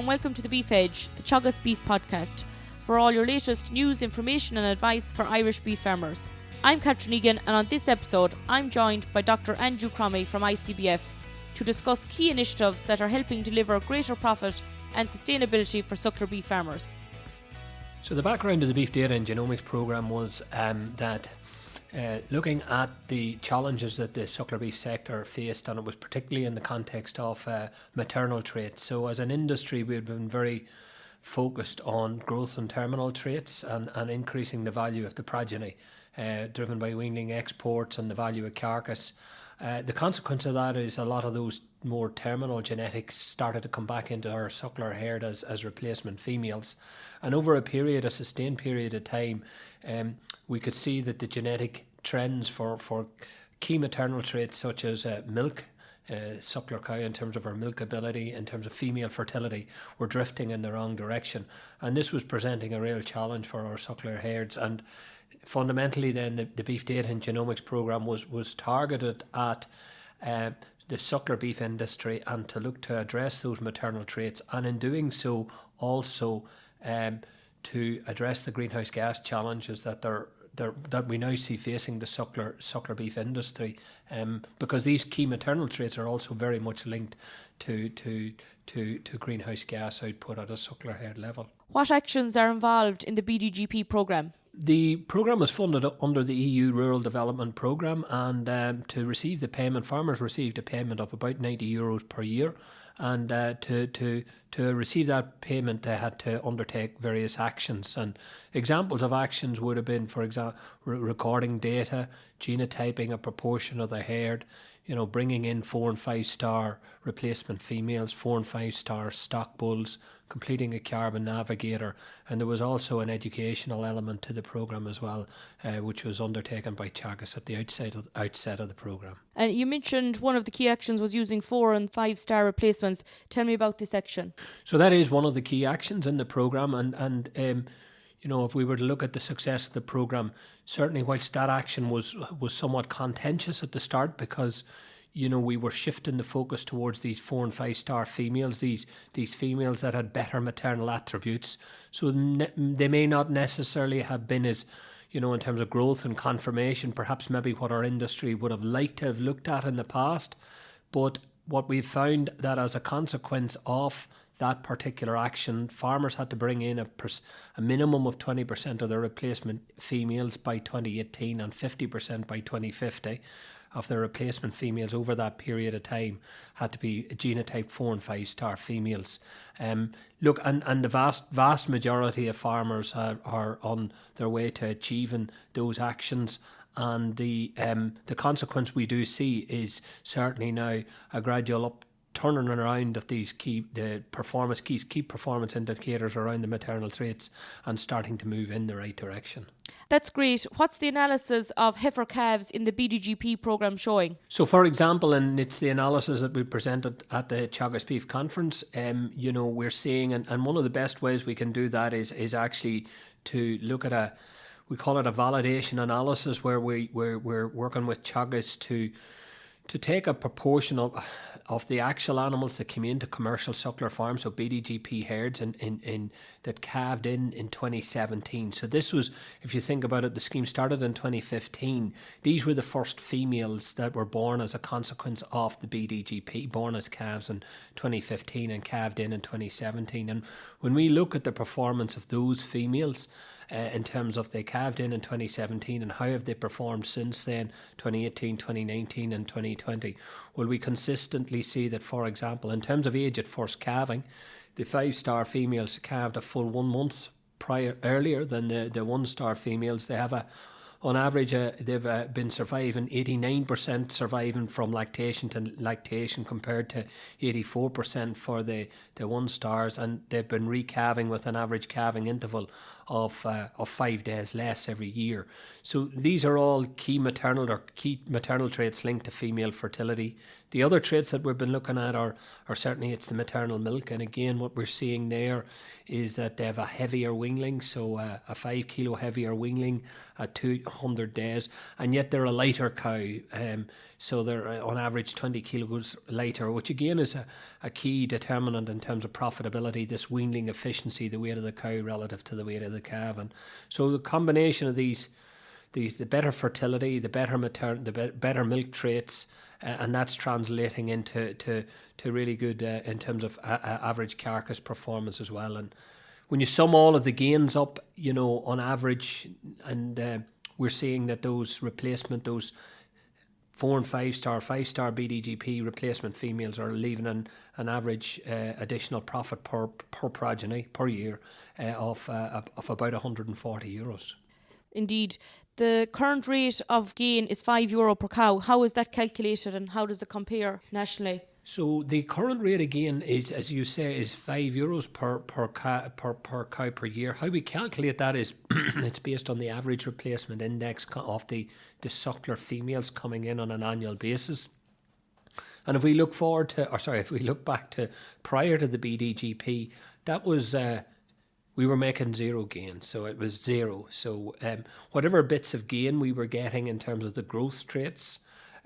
and welcome to the Beef Edge, the Teagasc Beef Podcast, for all your latest news, information and advice for Irish beef farmers. I'm Catherine Egan, and on this episode I'm joined by Dr. Andrew Cromie from ICBF to discuss key initiatives that are helping deliver greater profit and sustainability for suckler beef farmers. So the background of the Beef Data and Genomics programme was that looking at the challenges that the suckler beef sector faced, and it was particularly in the context of maternal traits. So as an industry, we've been very focused on growth and terminal traits and increasing the value of the progeny, driven by weaning exports and the value of carcass. The consequence of that is a lot of those more terminal genetics started to come back into our suckler herd as replacement females. And over a sustained period of time, we could see that the genetic trends for key maternal traits such as milk, suckler cow in terms of her milkability, in terms of female fertility, were drifting in the wrong direction. And this was presenting a real challenge for our suckler herds. And fundamentally then the Beef Data and Genomics programme was targeted at the suckler beef industry and to look to address those maternal traits, and in doing so also to address the greenhouse gas challenges that that we now see facing the suckler beef industry, because these key maternal traits are also very much linked to greenhouse gas output at a suckler herd level. What actions are involved in the BDGP programme? The programme was funded under the EU Rural Development Programme, and to receive the payment, farmers received a payment of about €90 per year, and to receive that payment they had to undertake various actions. And examples of actions would have been, for example, recording data, genotyping a proportion of the herd, bringing in 4 and 5 star replacement females, 4 and 5 star stock bulls, completing a carbon navigator, and there was also an educational element to the programme as well, which was undertaken by Teagasc at the outset of the programme. And you mentioned one of the key actions was using 4 and 5 star replacements. Tell me about this action. So that is one of the key actions in the programme, and if we were to look at the success of the programme, certainly whilst that action was somewhat contentious at the start, because we were shifting the focus towards these 4 and 5 star females, these females that had better maternal attributes. So they may not necessarily have been as, in terms of growth and confirmation, perhaps maybe what our industry would have liked to have looked at in the past. But what we've found that as a consequence of that particular action, farmers had to bring in a minimum of 20% of their replacement females by 2018 and 50% by 2050 of their replacement females over that period of time had to be genotype 4 and 5 star females. And the vast majority of farmers are on their way to achieving those actions. And the consequence we do see is certainly now a gradual turning around of these key performance indicators around the maternal traits and starting to move in the right direction. That's great. What's the analysis of heifer calves in the BDGP programme showing? So, for example, and it's the analysis that we presented at the Teagasc Beef Conference, we're seeing, and one of the best ways we can do that is actually to look at we call it a validation analysis, where we're working with Teagasc to take a proportion of the actual animals that came into commercial suckler farms, so BDGP herds that calved in 2017. So this was, if you think about it, the scheme started in 2015. These were the first females that were born as a consequence of the BDGP, born as calves in 2015 and calved in 2017. And when we look at the performance of those females, in terms of they calved in 2017 and how have they performed since then, 2018, 2019 and 2020, well, we consistently see that, for example, in terms of age at first calving, the 5 star females calved a full 1 month earlier than the 1 star females. They have on average, they've been surviving 89% surviving from lactation to lactation compared to 84% for the 1 stars, and they've been recalving with an average calving interval of 5 days less every year. So these are all key maternal traits linked to female fertility. The other traits that we've been looking at are certainly it's the maternal milk, and again what we're seeing there is that they have a heavier weanling, so a 5 kilo heavier weanling at 200 days, and yet they're a lighter cow, so they're on average 20 kilos lighter, which again is a key determinant in terms of profitability, this weanling efficiency, the weight of the cow relative to the weight of the calf. And so the combination of the better fertility, the better milk traits, and that's translating into really good in terms of average carcass performance as well. And when you sum all of the gains up, on average, and we're seeing that those 4 and 5-star BDGP replacement females are leaving an average additional profit per progeny per year of about €140. Indeed. The current rate of gain is €5 per cow. How is that calculated and how does it compare nationally? So the current rate again is, as you say, is €5 per cow per year. How we calculate that is it's based on the average replacement index of the suckler females coming in on an annual basis. And if we look back to prior to the BDGP, that was we were making zero gain, so it was zero. So whatever bits of gain we were getting in terms of the growth traits,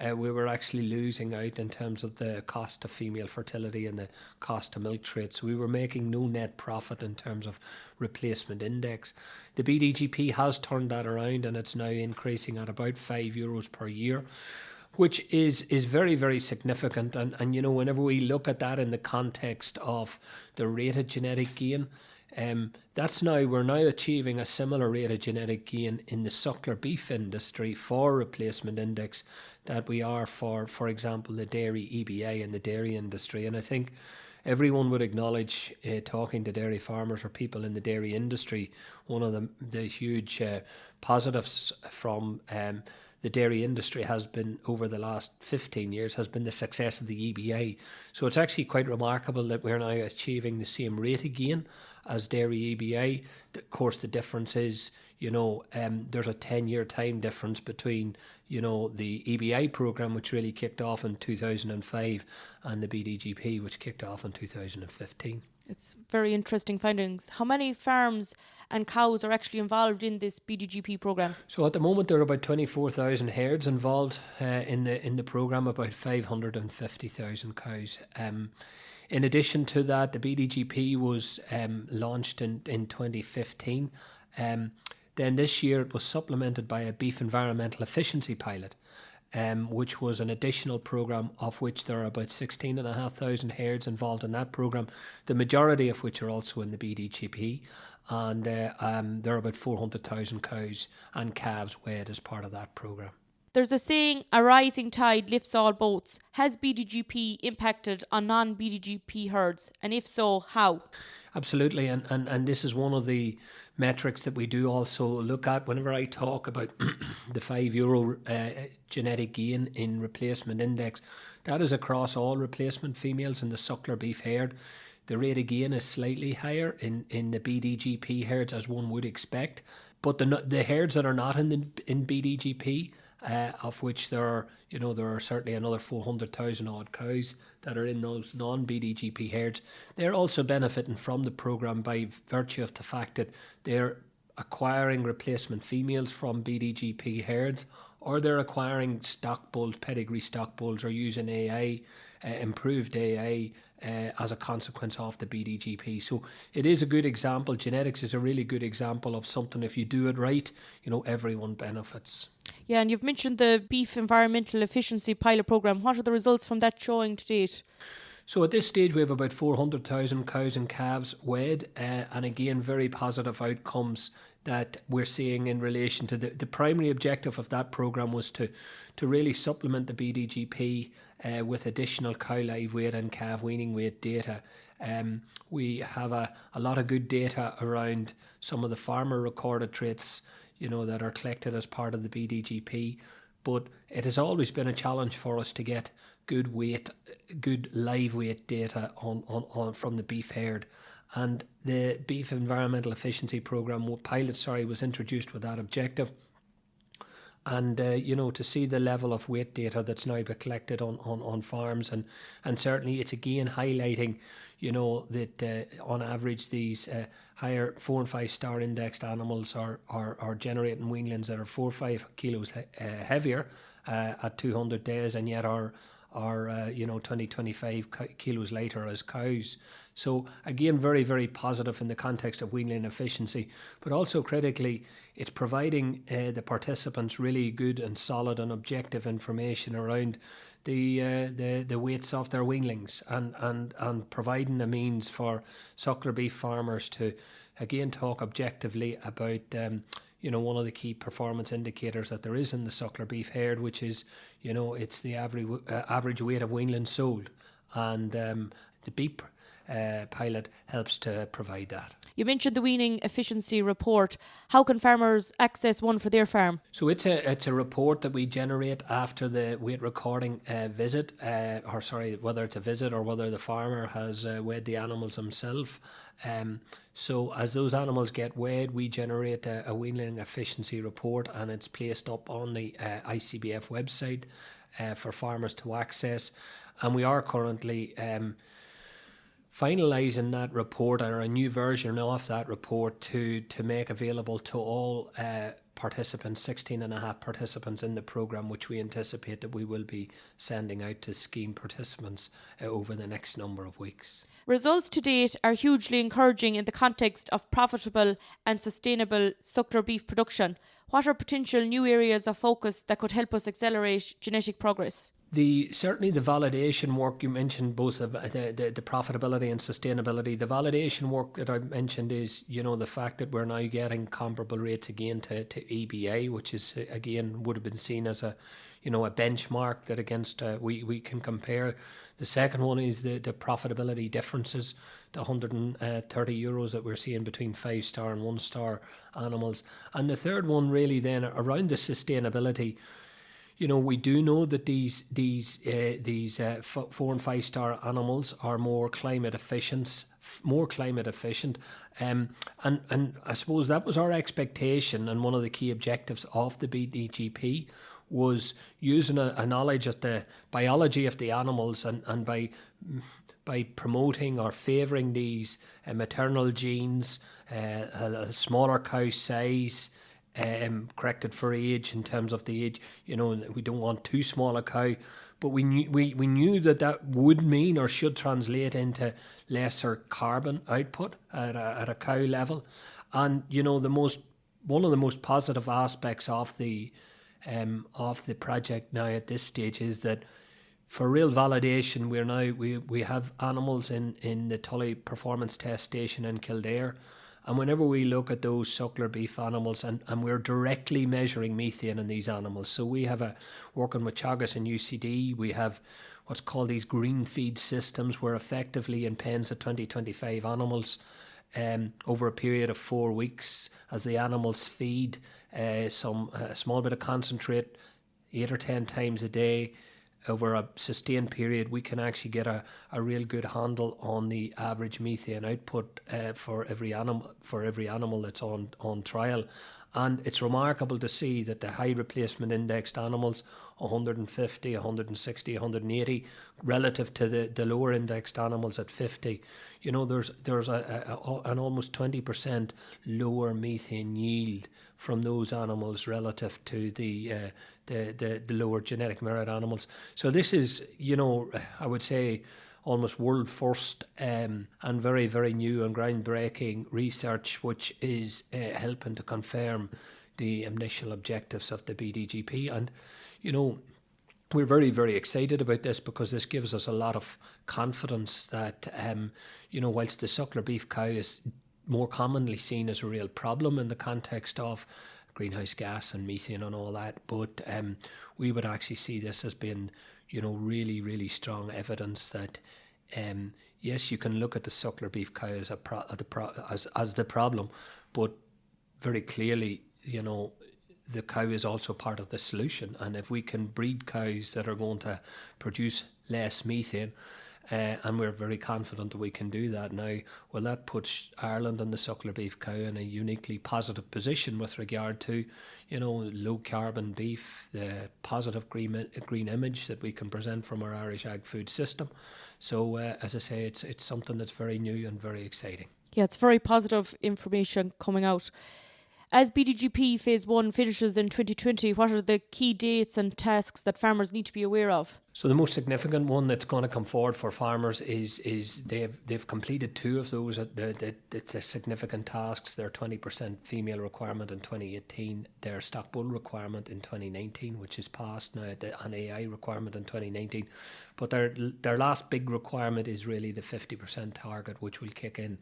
we were actually losing out in terms of the cost of female fertility and the cost of milk traits. So we were making no net profit in terms of replacement index. The BDGP has turned that around and it's now increasing at about €5 per year, which is very, very significant. And whenever we look at that in the context of the rate of genetic gain, we're now achieving a similar rate of genetic gain in the suckler beef industry for replacement index that we are for example, the dairy EBA and the dairy industry. And I think everyone would acknowledge, talking to dairy farmers or people in the dairy industry, one of the huge positives from the dairy industry has been, over the last 15 years, has been the success of the EBA. So it's actually quite remarkable that we're now achieving the same rate of gain as dairy EBA. Of course, the difference is, there's a 10-year time difference between, the EBA program, which really kicked off in 2005, and the BDGP, which kicked off in 2015. It's very interesting findings. How many farms and cows are actually involved in this BDGP program? So at the moment there are about 24,000 herds involved in the program, about 550,000 cows. In addition to that, the BDGP was launched in 2015. Then this year it was supplemented by a beef environmental efficiency pilot, which was an additional program, of which there are about 16,500 herds involved in that program, the majority of which are also in the BDGP, and there are about 400,000 cows and calves weighed as part of that program. There's a saying, a rising tide lifts all boats. Has BDGP impacted on non-BDGP herds? And if so, how? Absolutely, and this is one of the metrics that we do also look at whenever I talk about the €5 genetic gain in replacement index. That is across all replacement females in the suckler beef herd. The rate of gain is slightly higher in the BDGP herds, as one would expect, but the herds that are not in BDGP, of which there are certainly another 400,000 odd cows that are in those non-BDGP herds, they're also benefiting from the programme by virtue of the fact that they're acquiring replacement females from BDGP herds, or they're acquiring stock bulls, pedigree stock bulls, or using AA, improved AA, as a consequence of the BDGP. So it is a good example. Genetics is a really good example of something, if you do it right, everyone benefits. Yeah, and you've mentioned the beef environmental efficiency pilot program. What are the results from that showing to date? So at this stage we have about 400,000 cows and calves weighed, and again very positive outcomes that we're seeing in relation to the primary objective of that programme was to really supplement the BDGP with additional cow live weight and calf weaning weight data. We have a lot of good data around some of the farmer recorded traits, that are collected as part of the BDGP, but it has always been a challenge for us to get good live weight data on from the beef herd. And the Beef Environmental Efficiency Programme pilot was introduced with that objective. And, to see the level of weight data that's now been collected on farms, and certainly it's again highlighting, that on average these higher 4 and 5 star indexed animals are generating weanlings that are 4 or 5 kilos heavier at 200 days, and yet are 20-25 kilos lighter as cows. So again, very, very positive in the context of weanling efficiency, but also critically, it's providing the participants really good and solid and objective information around the weights of their weanlings, and providing a means for suckler beef farmers to again talk objectively about one of the key performance indicators that there is in the suckler beef herd, which is it's the average weight of weanlings sold, and the BEEP pilot helps to provide that. You mentioned the weaning efficiency report. How can farmers access one for their farm? So it's a report that we generate after the weight recording visit, whether it's a visit or whether the farmer has weighed the animals himself. So as those animals get weighed, we generate a weaning efficiency report, and it's placed up on the ICBF website for farmers to access. And we are currently finalising that report, or a new version of that report, to make available to all participants, 16 and a half participants in the programme, which we anticipate that we will be sending out to scheme participants over the next number of weeks. Results to date are hugely encouraging in the context of profitable and sustainable suckler beef production. What are potential new areas of focus that could help us accelerate genetic progress? Certainly the validation work you mentioned, both of the profitability and sustainability. The validation work that I mentioned is, the fact that we're now getting comparable rates again to EBA, which is again would have been seen as a benchmark that against we can compare. The second one is the profitability differences, the €130 that we're seeing between 5 star and 1 star animals. And the third one really then around the sustainability. We do know that these 4 and 5 star animals are more climate efficient, and I suppose that was our expectation, and one of the key objectives of the BDGP was using a knowledge of the biology of the animals, and by promoting or favouring these maternal genes, a smaller cow size, corrected for age in terms of the age. We don't want too small a cow, but we knew that would mean or should translate into lesser carbon output at a cow level. And one of the most positive aspects of the project now at this stage is that for real validation, we have animals in the Tully Performance Test Station in Kildare. And whenever we look at those suckler beef animals, and we're directly measuring methane in these animals, so we have working with Teagasc and UCD, we have what's called these green feed systems, where effectively in pens of 20-25 animals, over a period of 4 weeks, as the animals feed a small bit of concentrate 8 or 10 times a day, over a sustained period, we can actually get a real good handle on the average methane output for every animal that's on trial. And it's remarkable to see that the high replacement indexed animals, 150, 160, 180, relative to the lower indexed animals at 50, there's an almost 20% lower methane yield from those animals relative to the lower genetic merit animals. So this is, I would say, almost world first and very, very new and groundbreaking research, which is helping to confirm the initial objectives of the BDGP. And, we're very, very excited about this, because this gives us a lot of confidence that, whilst the suckler beef cow is more commonly seen as a real problem in the context of greenhouse gas and methane and all that, but we would actually see this as being, really, really strong evidence that, yes, you can look at the suckler beef cow as the problem, but very clearly, the cow is also part of the solution. And if we can breed cows that are going to produce less methane, and we're very confident that we can do that now. Well, that puts Ireland and the suckler beef cow in a uniquely positive position with regard to, low carbon beef, the positive green image that we can present from our Irish ag food system. So, as I say, it's something that's very new and very exciting. Yeah, it's very positive information coming out. As BDGP Phase 1 finishes in 2020, what are the key dates and tasks that farmers need to be aware of? So the most significant one that's going to come forward for farmers is they've completed 2 of those. The significant tasks. Their 20% female requirement in 2018, their stock bull requirement in 2019, which is passed now, an AI requirement in 2019. But their last big requirement is really the 50% target, which will kick in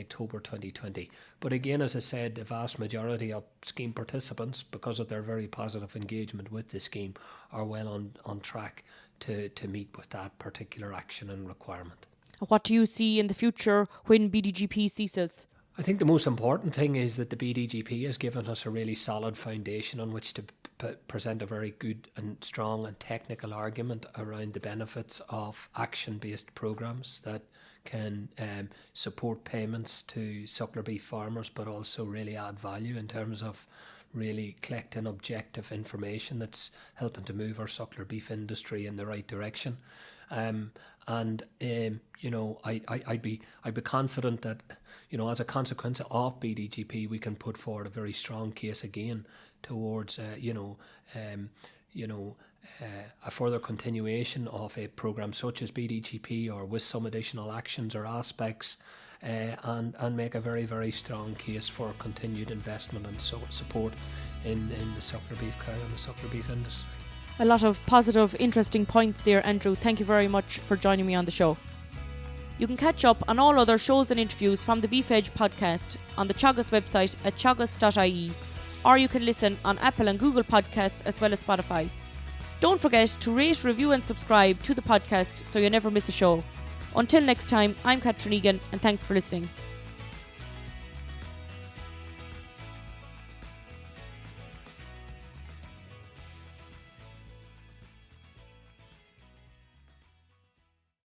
October 2020. But again, as I said, the vast majority of scheme participants, because of their very positive engagement with the scheme, are well on track to meet with that particular action and requirement. What do you see in the future when BDGP ceases? I think the most important thing is that the BDGP has given us a really solid foundation on which to present a very good and strong and technical argument around the benefits of action-based programmes that can support payments to suckler beef farmers, but also really add value in terms of really collecting objective information that's helping to move our suckler beef industry in the right direction. I'd be confident that, as a consequence of BDGP, we can put forward a very strong case again towards, a further continuation of a programme such as BDGP, or with some additional actions or aspects, and make a very, very strong case for continued investment and support in the suckler beef cow and the suckler beef industry. A lot of positive, interesting points there, Andrew. Thank you very much for joining me on the show. You can catch up on all other shows and interviews from the Beef Edge podcast on the Teagasc website at teagasc.ie, or you can listen on Apple and Google Podcasts as well as Spotify. Don't forget to rate, review and subscribe to the podcast so you never miss a show. Until next time, I'm Catherine Egan, and thanks for listening.